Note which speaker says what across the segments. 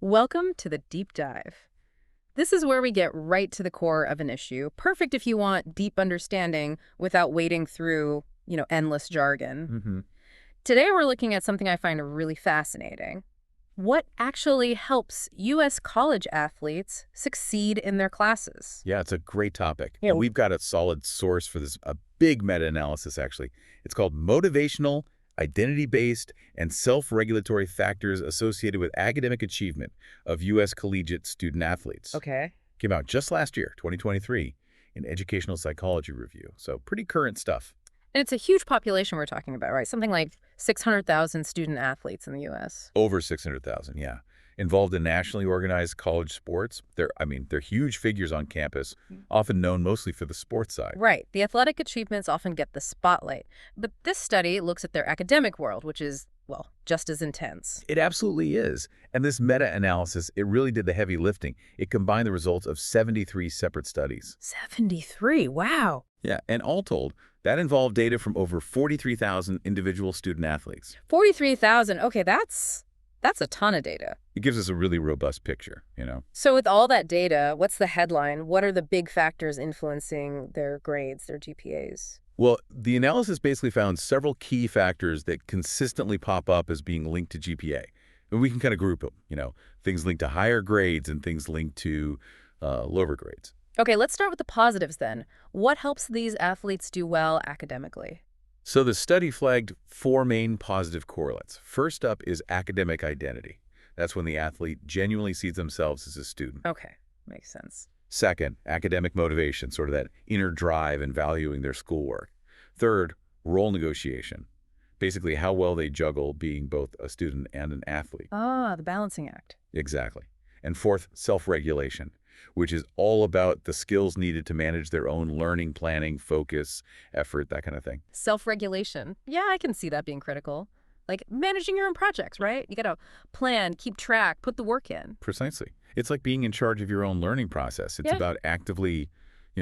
Speaker 1: Welcome to the Deep Dive. This is where we get right to the core of an issue, perfect if you want deep understanding without wading through, endless jargon.
Speaker 2: hmm
Speaker 1: Today we're looking at something I find really fascinating. What actually helps U.S. college athletes succeed in their classes?
Speaker 2: Yeah, it's a great topic.
Speaker 1: Yeah.
Speaker 2: And we've got a solid source for this, a big meta-analysis, actually. It's called Motivational, Identity-Based, and Self-Regulatory Factors Associated with Academic Achievement of U.S. Collegiate Student Athletes.
Speaker 1: Okay.
Speaker 2: Came out just last year, 2023, in Educational Psychology Review. So pretty current stuff.
Speaker 1: And it's a huge population we're talking about, right? Something like 600,000 student athletes in the U.S.
Speaker 2: Over 600,000, yeah. Involved in nationally organized college sports. They're huge figures on campus, often known mostly for the sports side.
Speaker 1: Right. The athletic achievements often get the spotlight. But this study looks at their academic world, which is, well, just as intense.
Speaker 2: It absolutely is. And this meta-analysis, it really did the heavy lifting. It combined the results of 73 separate studies.
Speaker 1: 73. Wow.
Speaker 2: Yeah, and all told, that involved data from over 43,000 individual student athletes.
Speaker 1: 43,000. Okay, that's a ton of data.
Speaker 2: It gives us a really robust picture.
Speaker 1: So with all that data, what's the headline? What are the big factors influencing their grades, their GPAs?
Speaker 2: Well, the analysis basically found several key factors that consistently pop up as being linked to GPA. And we can kind of group them, things linked to higher grades and things linked to lower grades.
Speaker 1: Okay, let's start with the positives then. What helps these athletes do well academically?
Speaker 2: So the study flagged four main positive correlates. First up is academic identity. That's when the athlete genuinely sees themselves as a student.
Speaker 1: Okay, makes sense.
Speaker 2: Second, academic motivation, sort of that inner drive and valuing their schoolwork. Third, role negotiation. Basically, how well they juggle being both a student and an athlete.
Speaker 1: Ah, the balancing act.
Speaker 2: Exactly. And fourth, self-regulation, which is all about the skills needed to manage their own learning, planning, focus, effort, that kind of thing.
Speaker 1: Self-regulation. Yeah, I can see that being critical. Like managing your own projects, right? You gotta plan, keep track, put the work in.
Speaker 2: Precisely. It's like being in charge of your own learning process. It's
Speaker 1: Yeah.
Speaker 2: about actively,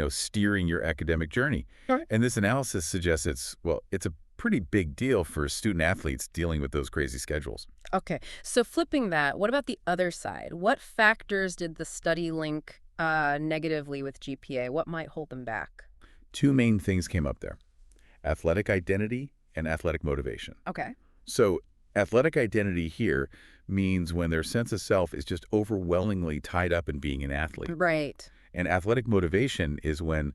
Speaker 2: steering your academic journey.
Speaker 1: Sure.
Speaker 2: And this analysis suggests it's a pretty big deal for student athletes dealing with those crazy schedules.
Speaker 1: Okay, so flipping that, what about the other side? What factors did the study link negatively with GPA? What might hold them back?
Speaker 2: Two main things came up there: athletic identity and athletic motivation.
Speaker 1: Okay.
Speaker 2: So athletic identity here means when their sense of self is just overwhelmingly tied up in being an athlete.
Speaker 1: Right.
Speaker 2: And athletic motivation is when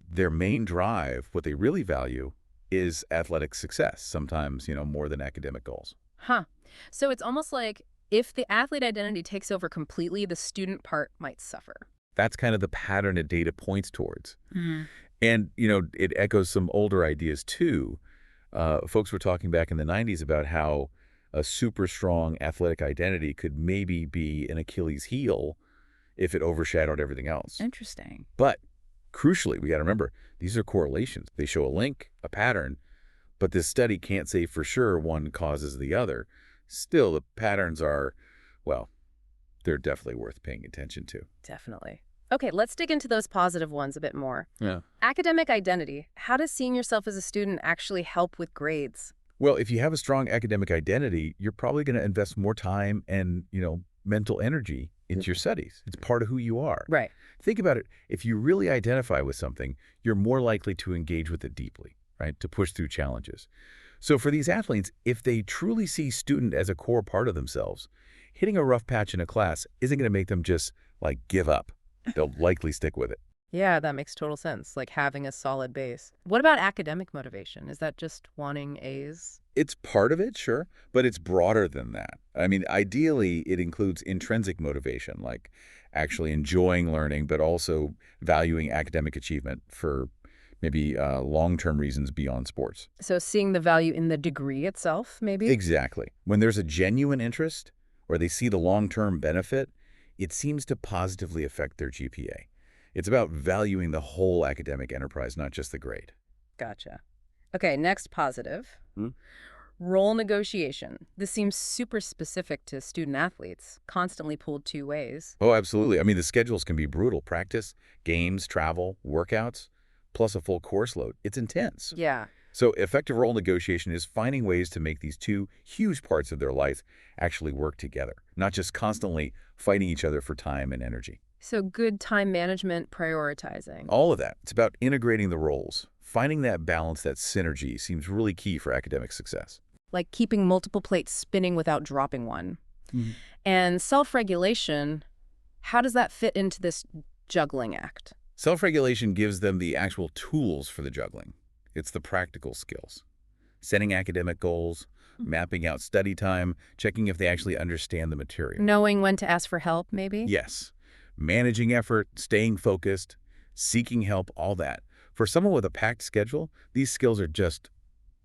Speaker 2: their main drive, what they really value, is athletic success, sometimes, more than academic goals.
Speaker 1: Huh. So it's almost like if the athlete identity takes over completely, the student part might suffer.
Speaker 2: That's kind of the pattern that data points towards.
Speaker 1: Hmm.
Speaker 2: And, it echoes some older ideas, too. Folks were talking back in the 90s about how a super strong athletic identity could maybe be an Achilles heel if it overshadowed everything else.
Speaker 1: Interesting.
Speaker 2: But crucially, we got to remember, these are correlations. They show a link, a pattern, but this study can't say for sure one causes the other. Still, the patterns are, well, they're definitely worth paying attention to.
Speaker 1: Definitely. Okay, let's dig into those positive ones a bit more.
Speaker 2: Yeah.
Speaker 1: Academic identity. How does seeing yourself as a student actually help with grades?
Speaker 2: Well, if you have a strong academic identity, you're probably going to invest more time and, mental energy into your studies. It's part of who you are.
Speaker 1: Right.
Speaker 2: Think about it. If you really identify with something, you're more likely to engage with it deeply, right? To push through challenges. So for these athletes, if they truly see student as a core part of themselves, hitting a rough patch in a class isn't going to make them just, give up. They'll likely stick with it.
Speaker 1: Yeah, that makes total sense, like having a solid base. What about academic motivation? Is that just wanting A's?
Speaker 2: It's part of it, sure, but it's broader than that. I mean, ideally, it includes intrinsic motivation, like actually enjoying learning, but also valuing academic achievement for maybe long-term reasons beyond sports.
Speaker 1: So seeing the value in the degree itself, maybe?
Speaker 2: Exactly. When there's a genuine interest or they see the long-term benefit, it seems to positively affect their GPA. It's about valuing the whole academic enterprise, not just the grade.
Speaker 1: Gotcha. Okay, next positive.
Speaker 2: Hmm?
Speaker 1: Role negotiation. This seems super specific to student athletes, constantly pulled two ways.
Speaker 2: Oh, absolutely. I mean, the schedules can be brutal. Practice, games, travel, workouts, plus a full course load. It's intense.
Speaker 1: Yeah.
Speaker 2: So effective role negotiation is finding ways to make these two huge parts of their life actually work together, not just constantly fighting each other for time and energy.
Speaker 1: So good time management, prioritizing.
Speaker 2: All of that. It's about integrating the roles. Finding that balance, that synergy, seems really key for academic success.
Speaker 1: Like keeping multiple plates spinning without dropping one.
Speaker 2: Mhm.
Speaker 1: And self-regulation, how does that fit into this juggling act?
Speaker 2: Self-regulation gives them the actual tools for the juggling. It's the practical skills. Setting academic goals, mapping out study time, checking if they actually understand the material.
Speaker 1: Knowing when to ask for help, maybe?
Speaker 2: Yes. Managing effort, staying focused, seeking help, all that. For someone with a packed schedule, these skills are just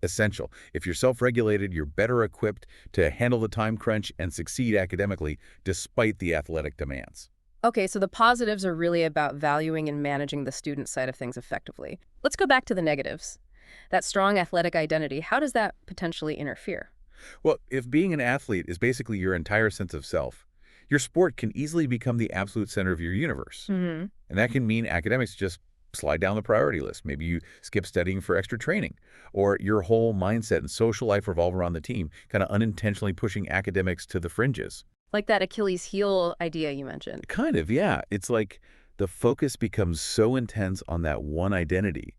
Speaker 2: essential. If you're self-regulated, you're better equipped to handle the time crunch and succeed academically despite the athletic demands.
Speaker 1: Okay, so the positives are really about valuing and managing the student side of things effectively. Let's go back to the negatives. That strong athletic identity, how does that potentially interfere?
Speaker 2: Well, if being an athlete is basically your entire sense of self, your sport can easily become the absolute center of your universe.
Speaker 1: Mm-hmm.
Speaker 2: And that can mean academics just slide down the priority list. Maybe you skip studying for extra training, or your whole mindset and social life revolve around the team, kind of unintentionally pushing academics to the fringes.
Speaker 1: Like that Achilles heel idea you mentioned.
Speaker 2: Kind of, yeah. It's like the focus becomes so intense on that one identity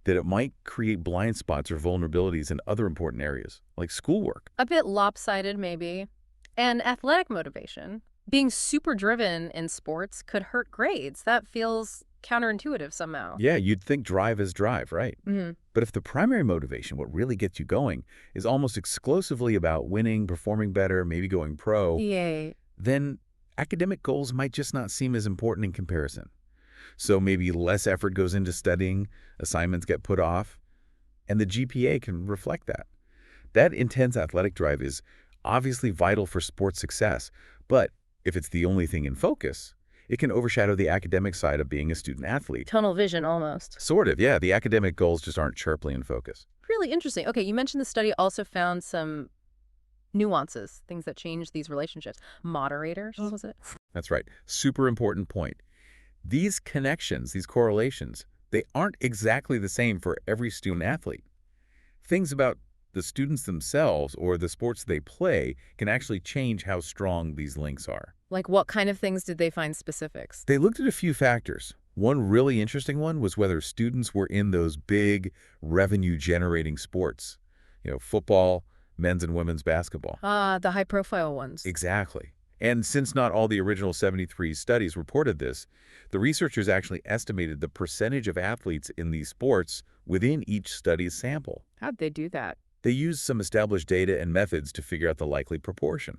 Speaker 2: that it might create blind spots or vulnerabilities in other important areas, like schoolwork.
Speaker 1: A bit lopsided, maybe. And athletic motivation. Being super driven in sports could hurt grades. That feels counterintuitive somehow.
Speaker 2: Yeah, you'd think drive is drive, right?
Speaker 1: Mm-hmm.
Speaker 2: But if the primary motivation, what really gets you going, is almost exclusively about winning, performing better, maybe going pro,
Speaker 1: Yay.
Speaker 2: then academic goals might just not seem as important in comparison. So maybe less effort goes into studying, assignments get put off, and the GPA can reflect that. That intense athletic drive is obviously vital for sports success, but if it's the only thing in focus, it can overshadow the academic side of being a student athlete.
Speaker 1: Tunnel vision, almost.
Speaker 2: Sort of, yeah. The academic goals just aren't sharply in focus.
Speaker 1: Really interesting. Okay, you mentioned the study also found some nuances, things that change these relationships. Moderators, was it?
Speaker 2: That's right. Super important point. These connections, these correlations, they aren't exactly the same for every student athlete. Things about the students themselves or the sports they play can actually change how strong these links are.
Speaker 1: Like what kind of things did they find specifics?
Speaker 2: They looked at a few factors. One really interesting one was whether students were in those big revenue-generating sports. Football, men's and women's basketball.
Speaker 1: Ah, the high-profile ones.
Speaker 2: Exactly. And since not all the original 73 studies reported this, the researchers actually estimated the percentage of athletes in these sports within each study's sample.
Speaker 1: How'd they do that?
Speaker 2: They used some established data and methods to figure out the likely proportion.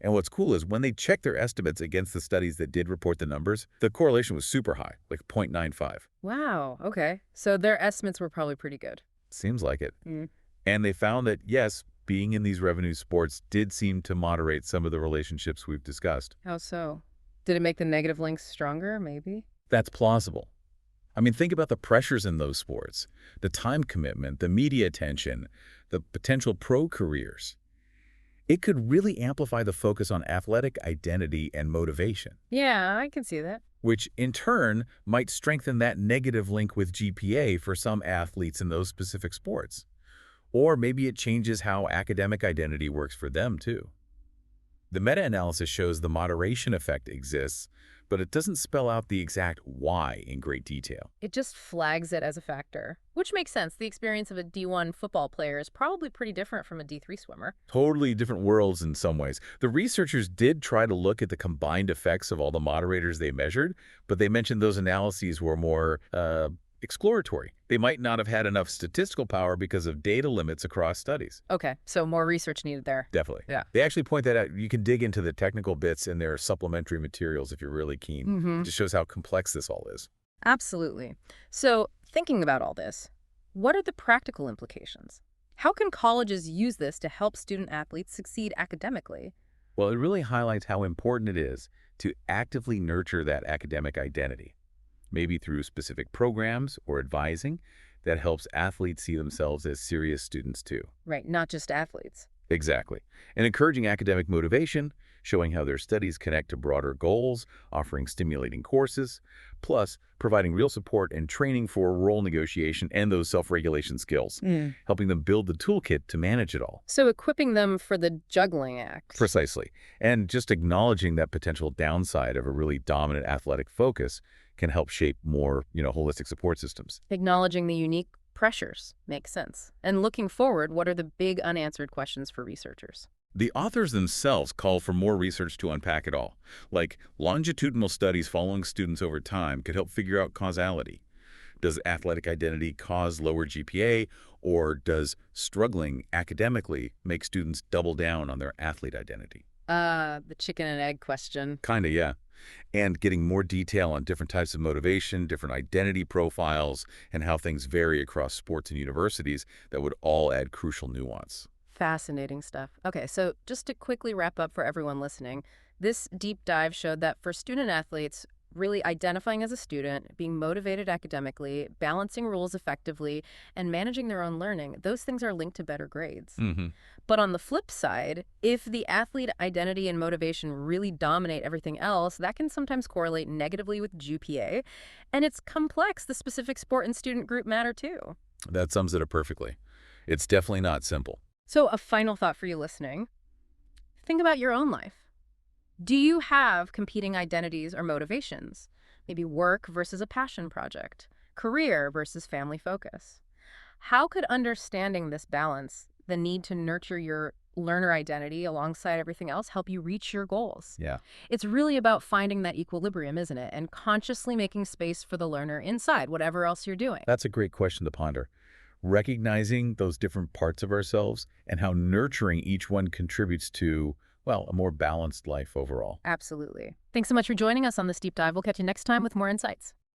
Speaker 2: And what's cool is when they checked their estimates against the studies that did report the numbers, the correlation was super high, like 0.95.
Speaker 1: Wow, okay. So their estimates were probably pretty good.
Speaker 2: Seems like it.
Speaker 1: Mm.
Speaker 2: And they found that, yes, being in these revenue sports did seem to moderate some of the relationships we've discussed.
Speaker 1: How so? Did it make the negative links stronger, maybe?
Speaker 2: That's plausible. I mean, think about the pressures in those sports, the time commitment, the media attention, the potential pro careers. It could really amplify the focus on athletic identity and motivation,
Speaker 1: Yeah, I can see that.
Speaker 2: which in turn might strengthen that negative link with GPA for some athletes in those specific sports. Or maybe it changes how academic identity works for them, too. The meta-analysis shows the moderation effect exists, but it doesn't spell out the exact why in great detail.
Speaker 1: It just flags it as a factor, which makes sense. The experience of a D1 football player is probably pretty different from a D3 swimmer.
Speaker 2: Totally different worlds in some ways. The researchers did try to look at the combined effects of all the moderators they measured, but they mentioned those analyses were more exploratory. They might not have had enough statistical power because of data limits across studies.
Speaker 1: Okay, so more research needed there.
Speaker 2: Definitely.
Speaker 1: Yeah.
Speaker 2: They actually point that out. You can dig into the technical bits in their supplementary materials if you're really keen.
Speaker 1: Mm-hmm.
Speaker 2: It just shows how complex this all is.
Speaker 1: Absolutely. So thinking about all this, what are the practical implications? How can colleges use this to help student athletes succeed academically?
Speaker 2: Well, it really highlights how important it is to actively nurture that academic identity, maybe through specific programs or advising that helps athletes see themselves as serious students too.
Speaker 1: Right, not just athletes.
Speaker 2: Exactly. And encouraging academic motivation showing how their studies connect to broader goals, offering stimulating courses, plus providing real support and training for role negotiation and those self-regulation skills, helping them build the toolkit to manage it all.
Speaker 1: So equipping them for the juggling act.
Speaker 2: Precisely. And just acknowledging that potential downside of a really dominant athletic focus can help shape more, holistic support systems.
Speaker 1: Acknowledging the unique pressures makes sense. And looking forward, what are the big unanswered questions for researchers?
Speaker 2: The authors themselves call for more research to unpack it all, like longitudinal studies following students over time could help figure out causality. Does athletic identity cause lower GPA, or does struggling academically make students double down on their athlete identity?
Speaker 1: The chicken and egg question.
Speaker 2: Kinda, yeah. And getting more detail on different types of motivation, different identity profiles, and how things vary across sports and universities that would all add crucial nuance.
Speaker 1: Fascinating stuff. Okay, so just to quickly wrap up for everyone listening, this deep dive showed that for student athletes, really identifying as a student, being motivated academically, balancing rules effectively, and managing their own learning, those things are linked to better grades.
Speaker 2: Mm-hmm.
Speaker 1: But on the flip side, if the athlete identity and motivation really dominate everything else, that can sometimes correlate negatively with GPA. And it's complex. The specific sport and student group matter too.
Speaker 2: That sums it up perfectly. It's definitely not simple.
Speaker 1: So a final thought for you listening. Think about your own life. Do you have competing identities or motivations? Maybe work versus a passion project, career versus family focus. How could understanding this balance, the need to nurture your learner identity alongside everything else, help you reach your goals?
Speaker 2: Yeah.
Speaker 1: It's really about finding that equilibrium, isn't it? And consciously making space for the learner inside whatever else you're doing.
Speaker 2: That's a great question to ponder. Recognizing those different parts of ourselves and how nurturing each one contributes to, well, a more balanced life overall.
Speaker 1: Absolutely. Thanks so much for joining us on this deep dive. We'll catch you next time with more insights.